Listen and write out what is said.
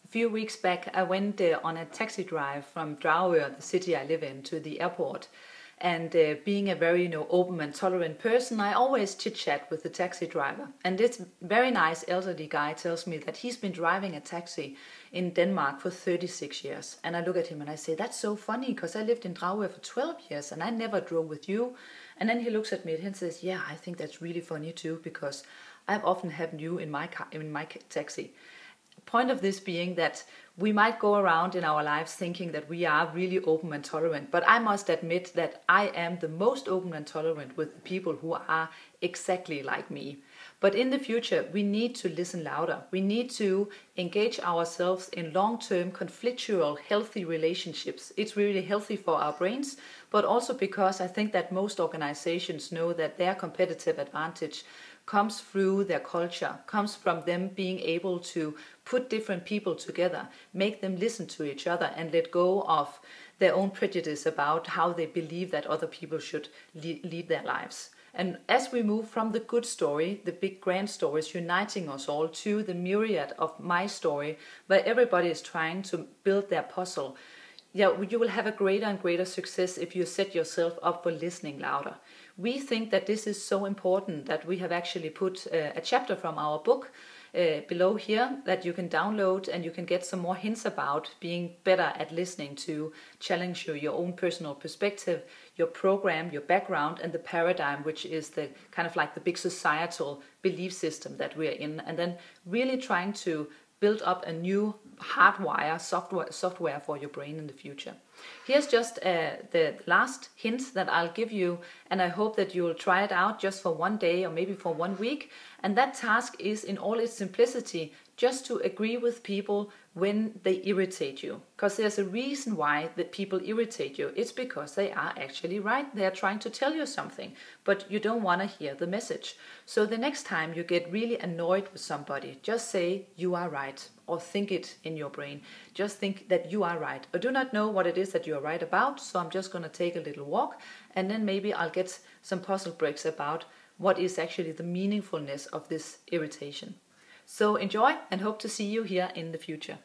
A few weeks back, I went on a taxi drive from Dragør, the city I live in, to the airport. And being a very open and tolerant person, I always chit-chat with the taxi driver. And this very nice elderly guy tells me that he's been driving a taxi in Denmark for 36 years. And I look at him and I say, that's so funny, because I lived in Dragør for 12 years and I never drove with you. And then he looks at me and says, yeah, I think that's really funny too, because I've often had you in my taxi. Point of this being that we might go around in our lives thinking that we are really open and tolerant, but I must admit that I am the most open and tolerant with the people who are exactly like me. But in the future, we need to listen louder. We need to engage ourselves in long-term, conflictual, healthy relationships. It's really healthy for our brains, but also because I think that most organizations know that their competitive advantage comes through their culture, comes from them being able to put different people together, make them listen to each other and let go of their own prejudice about how they believe that other people should lead their lives. And as we move from the good story, the big grand stories uniting us all, to the myriad of my story, where everybody is trying to build their puzzle, you will have a greater and greater success if you set yourself up for listening louder. We think that this is so important that we have actually put a chapter from our book below here that you can download, and you can get some more hints about being better at listening to challenge your own personal perspective, your program, your background, and the paradigm, which is the kind of like the big societal belief system that we are in, and then really trying to build up a new hardwire software for your brain in the future. Here's just the last hint that I'll give you, and I hope that you'll try it out just for one day or maybe for 1 week. And that task is, in all its simplicity, just to agree with people when they irritate you. Because there's a reason why that people irritate you. It's because they are actually right. They are trying to tell you something, but you don't want to hear the message. So the next time you get really annoyed with somebody, just say, you are right, or think it in your brain. Just think that you are right. I do not know what it is that you are right about, so I'm just going to take a little walk, and then maybe I'll get some puzzle bricks about what is actually the meaningfulness of this irritation. So enjoy, and hope to see you here in the future.